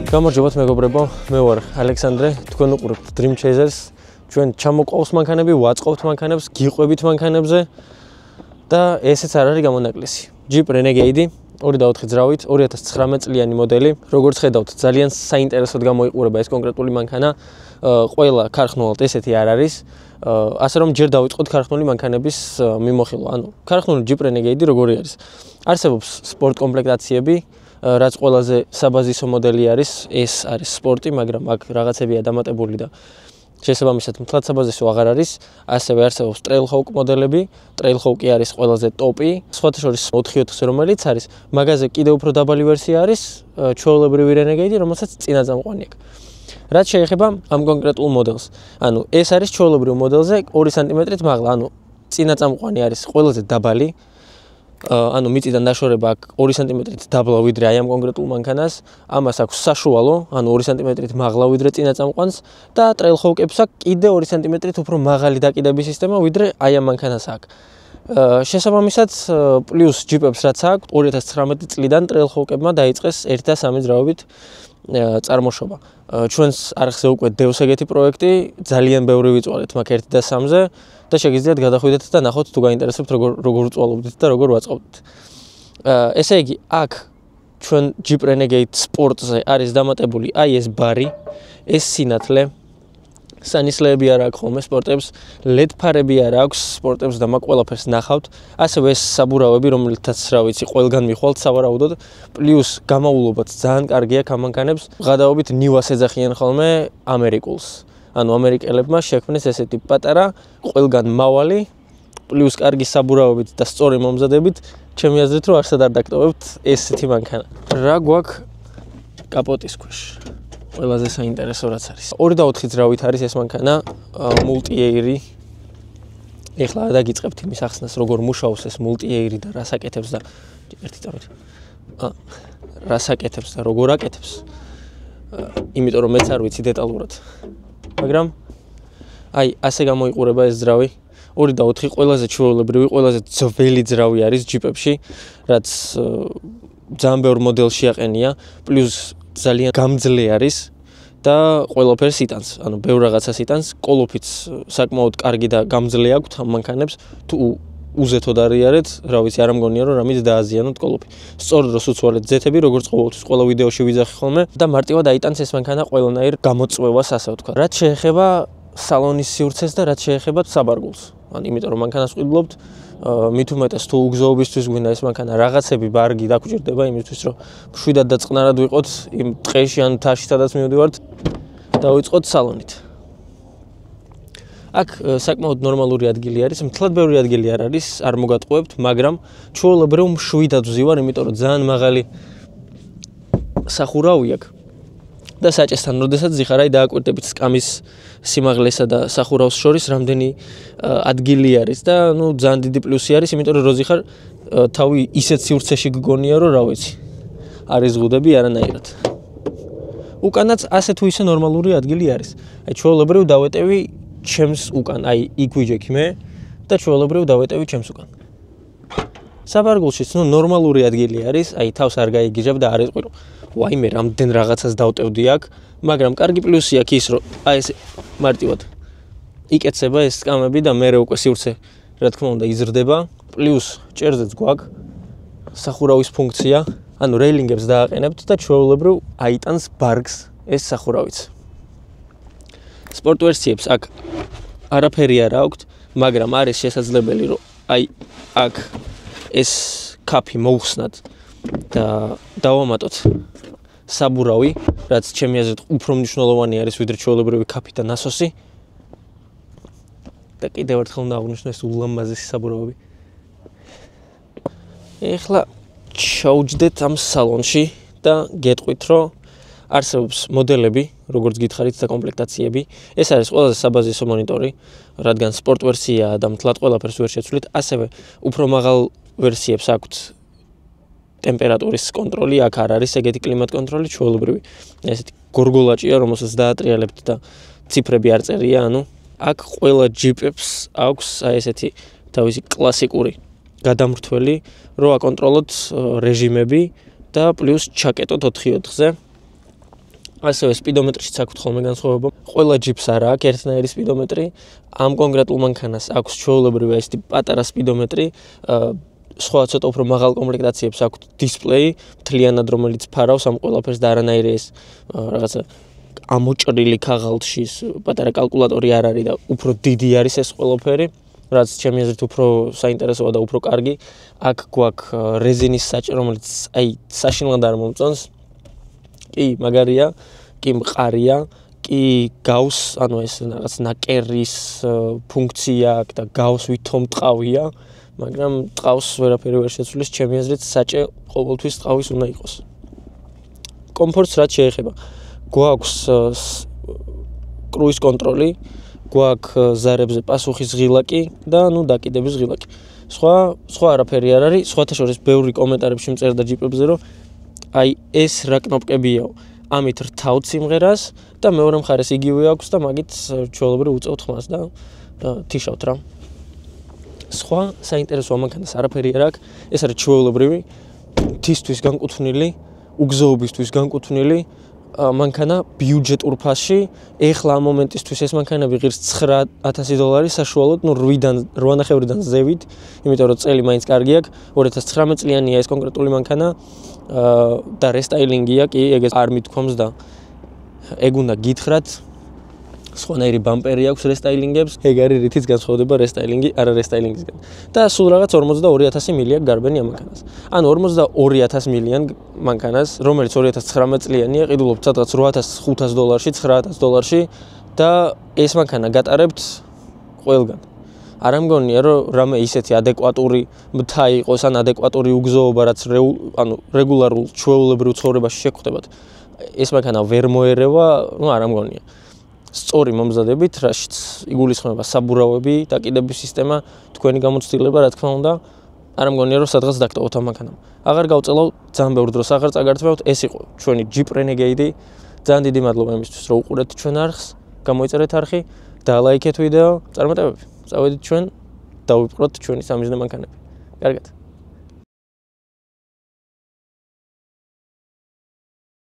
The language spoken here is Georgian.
გამარჯობათ მეგობრებო, მე ვარ ალექსანდრე, თქვენ უყურებთ Dream Chasers. ჩვენ ჩამოყავს მანქანები, ვაწყობთ მანქანებს, გიყვებით მანქანებზე და ესეც არ არის გამონაკლისი. Jeep Renegade 2.4 ძრავით, 2019 წლიანი მოდელი. როგორც ხედავთ, ძალიან საინტერესოდ გამოიყურება ეს კონკრეტული მანქანა. ყველა ქარხნულად ესეთი არ არის. ასე რომ ჯერ დავიწყოთ ქარხნული მანქანების მიმოხილვა. ანუ ქარხნული Jeep Renegade როგორი არის? არსებობს სპორტ კომპლექტაციები, რაც ყველაზე საბაზისო მოდელი არის, ეს არის სპორტი, მაგრამ აქ რაღაცებია დამატებული და შესაბამისად მთლად საბაზისო აღარ არის. ასევე არსებობს Trailhawk მოდელები, Trailhawk არის ყველაზე ტოპი, სხვათა შორის 4/4-ზე რომელიც არის, მაგაზე კიდევ უფრო დაბალი ვერსია არის, ჩვეულებრივი Renegade, რომელსაც წინაწამყვანი აქვს. რაც შეეხება ამ კონკრეტულ მოდელს, ანუ ეს არის ჩვეულებრივ მოდელზე 2 სანტიმეტრით მაღლა, ანუ წინაწამყვანი არის ყველაზე დაბალი. ანუ მიწიდან დაშორება აქვს 2 სანტიმეტრით დაბლა ვიდრე აი ამ კონკრეტულ მანქანას, ამას აქვს საშუალო, ანუ 2 სანტიმეტრით მაღლა ვიდრე წინაწამყვანს და Trailhawk-ებს აქვს კიდე 2 სანტიმეტრით უფრო მაღალი დაკიდების სისტემა ვიდრე აი ამ მანქანას აქვს. შესაბამისად, პლუს Jeep-ებს რაც აქვს 2019 წლიდან Trailhawk-ებმა დაიწყეს 1 და 3 ძრავით წარმოშობა. ჩვენს არხზე უკვე დევს ეგეთი პროექტი, ძალიან ბევრი ვიწვალეთ მაგ 1 და 3-ზე და შეგიძლიათ გადახვიდეთ და ნახოთ თუ გაინტერესებთ როგორ ვწვალობდით და როგორ ვაწყობდით. ესე იგი, აქ ჩვენ Jeep Renegade Sport-ზე არის დამატებული აი ეს ბარი, ეს სინათლე, სანისლეები არ აქვს ხოლმე სპორტებს, LED ფარები არ აქვს სპორტებს და მაგ ყველაფერს ნახავთ. ასევე ეს საბურავები, რომელთაც რა ვიცი, ყველგან მიხვალთ სავარაუდოდ, პლუს გამაულობაც ძალიან კარგია ამ მანქანებს. ღადაობით ნივას ეძახიან ხოლმე ამერიკულს. ანუ ამერიკელებმა შექმნეს ესეთი პატარა, ყველგან მავალი, პლუს კარგი საბურავებით და სწორი მომზადებით, ჩემი აზრით რომ არსად არ დაგტოვებთ ესეთი მანქანა. რა გვაქვს კაპოტის ქვეშ? ყველაზე საინტერესო რაც არის. 2.4 ძრავით არის ეს მანქანა, multi-air-ი. ეხლა დაგიწყებთ იმის ახსნას, როგორ მუშაობს ეს multi-air-ი და რას აკეთებს და ერთი წამით. რას აკეთებს და როგორ აკეთებს. იმიტომ რომ მეც არ ვიცი დეტალურად. მაგრამ აი ასე გამოიყურება ეს ძრავი. 2.4 ყველაზე ჩვეულებრივი, ყველაზე ძველი ძრავი არის Jeep-ებში, რაც ძალიან ბევრ მოდელში აყენია, პლუს ძალიან გამძლე არის და ყველაფერს იტანს, ანუ ბევრ რაღაცას იტანს, კოლოფიც საკმაოდ კარგი და გამძლე აქვს ამ მანქანებს. თუ უზეთოდ არიარეთ, რა ვიცი, არ ამგონია რომ რამით დააზიანოთ კოლოფი. სწორ დროს უცვალეთ ზეთები, როგორც ყოველთვის ყველა ვიდეოში ვიძახი ხოლმე და მარტივად აიტანს ეს მანქანა ყველანაირ გამოწვევას, ასე ვთქვა. რაც შეეხება სალონის სივრცეს და რაც შეეხება საბარგულს. ან იმიტომ რომ მანქანას ვყიდულობთ, მით უმეტეს თუ უგზოობისთვის გვინდა ეს მანქანა რაღაცები ბარგი დაგჭირდება იმისთვის რომ მშვიდად და წყნარად ვიყოთ იმ ტყეში ან მთაში სადაც მივდივართ და ვიწყოთ სალონით. აქ საკმაოდ ნორმალური ადგილი არის, მთლად ბევრი ადგილი არ არის, არ მოგატყუებთ, მაგრამ ჩვეულებრივ მშვიდად ვზივარ, იმიტომ რომ ძალიან მაღალი სახურავი აქვს. და საჭესთან, როდესაც ზიხარ აი დააკვირდებით სკამის სიმაღლესა და სახურავს შორის რამდენი ადგილი არის და ნუ ძალიან დიდი პლუსი არის, იმიტომ რომ როზიხარ თავი ისეთ სივრცეში გგონია, რომ რა ვიცი, არის ზღუდები არანაირად. უკანაც ასე თუ ისე ნორმალური ადგილი არის. აი ჩვეულებრივ დავეტევი ჩემს უკან, აი იქ ვიჯექი მე და ჩვეულებრივ დავეტევი ჩემს უკან. საბარგულშიც ნუ ნორმალური ადგილი არის, აი თავს არ გაიგიჟებ და არ ეტყვი რომ ვაიმე რამდენ რაღაცას დავტევდი აქ, მაგრამ კარგი პლუსი აქვს ის, რომ აი ეს მარტივად იკეცება ეს სკამები და მე უკვე სივრცე, რა თქმა უნდა, იზრდება, პლუს ჭერზეც გვაქვს სახურავის ფუნქცია, ანუ რეილინგებს დააყენებთ და ჩვეულებრივ აიტანს ბარგს ეს სახურავიც. სპორტ ვერსიებს აქ არაფერი არ აქვს, მაგრამ არის შესაძლებელი, რომ აი აქ ეს კაფი მოუხსნათ და დავამატოთ საბურავი, რაც ჩემი აზრით უფრო მნიშვნელოვანი არის ვიდრე ჩვეულებრივი კაფი და ნასოსი. და კიდევ ერთხელ უნდა აღვნიშნო ეს ულამაზესი საბურავები. ეხლა ჩავჯდეთ ამ სალონში და გეტყვით, რომ არსებობს მოდელები, როგორც გითხარით და კომპლექტაციები. ეს არის ყველაზე საბაზისო მონიტორი, რადგან სპორტ ვერსია და მთლად ყველაფერს ვერ შეცვლით, ასევე უფრო მაღალ ვერსიებს აქვთ ტემპერატურის კონტროლი, აქ არ არის ეგეთი კლიმატ კონტროლი, ჩვეულებრივი. ესეთი გორგოლაჭია, რომელსაც დაატრიალებთ და ციფრები არ წერია, ანუ აქ ყველა Jeep-ებს აქვს აი ესეთი თავისი კლასიკური გადამრთველი, რომ აკონტროლოთ რეჟიმები და პლუს ჩაკეტოთ 4/4-ზე. ასევე სპიდომეტრშიც აქვს ხოლმე განსხვავება. ყველა ჯიპს არა აქვს ერთნაირი სპიდომეტრი. ამ კონკრეტულ მანქანას აქვს ჩვეულებრივი ეს ტიპი პატარა სპიდომეტრი. სხვა ცოტა უფრო მაღალ კომპლექტაციებს აქვს დისპლეი, მთლიანად რომელიც ფარავს ამ ყველაფერს და არანაირი ეს რაღაცა ამოჭრილი ქაღალდში პატარა კალკულატორი არ არის და უფრო დიდი არის ეს ყველაფერი. რაც ჩემი აზრით უფრო საინტერესოა და უფრო კარგი. აქ გვაქვს რეზინის საჭე, რომელიც აი საშინლად არ მომწონს. კი, მაგარია, კი მყარია, კი გავს, ანუ ეს რაღაც ნაკერის ფუნქცია აქვს და გავს ვითომ ტყავია, მაგრამ ტყავს ვერაფერი ვერ შეცვლის, ჩემი აზრით საჭე ყოველთვის ტყავის უნდა იყოს. კომფორტს რაც შეეხება, გვაქვს კრუიზ კონტროლი, გვაქვს ზარებზე პასუხის ღილაკი და ნუ დაკიდების ღილაკი. სხვა არაფერი არ არის, სხვათა შორის ბევრი კომენტარებში მწერდა ჯიპებზე, რომ აი ეს რა კნოპკებიაო, ამით რთავთ სიმღერას და მეორე მხარეს იგივე აქვს და მაგით ჩვეულებრივ უწევთ ხმას და თიშავთ რა. სხვა საინტერესო მანქანას არაფერი არ აქვს, ეს არის ჩვეულებრივი თისთვის განკუთვნილი, უგზოობისთვის განკუთვნილი მანქანა ბიუჯეტურ ფასში. ეხლა ამ მომენტისთვის ეს მანქანები ღირს $9,000 საშუალოდ, ნუ 8.5-დან ზევით, იმიტომ რომ წელი მაინც კარგი აქვს. 2019 წლიანია ეს კონკრეტული მანქანა და რესტაილინგია, კი, ეგეც არ მithქვამს და ეგ უნდა გითხრათ. სხვანაირი ბამპერი აქვს რესტაილინგებს, ეგ არის რითიც განსხვავდება რესტაილინგი არა რესტაილინგისგან. და სულ რაღაც 42,000 მილი აქვს გარბენი ამ მანქანას. ანუ 42,000 მილიან მანქანას, რომელიც 2019 წლიანია, ყიდულობთ სადღაც $8,500-ში, $9,000-ში და ეს მანქანა გატარებთ ყველგან. არ ამგონია რომ რამე ისეთი ადეკვატური მთა იყოს ან ადეკვატური უგზოობა, რაც ანუ რეგულარულ ჩვეულებრივ ცხოვრებაში შეგხვდებათ. ეს მანქანა ვერ მოერევა, ნუ არ ამგონია. სწორი მომზადებით, რაშიც იგულისხმება საბურავები, დაკიდების სისტემა, თქვენი გამოცდილება, რა თქმა უნდა, არ ამგონია რომ სადღაც დაგტოვოთ ამ მანქანამ. აღარ გავწელავ ძალიან ბევრ დროს, აღარ წაგართმევთ, ეს იყო ჩვენი Jeep Renegade. ძალიან დიდი მადლობა იმისთვის, რომ უყურეთ ჩვენ არხს, გამოიწერეთ არხი და ლაიქეთ ვიდეო. წარმატებები. წავედით ჩვენ და ვიპყროთ ჩვენი სამიზნე მანქანები. კარგად.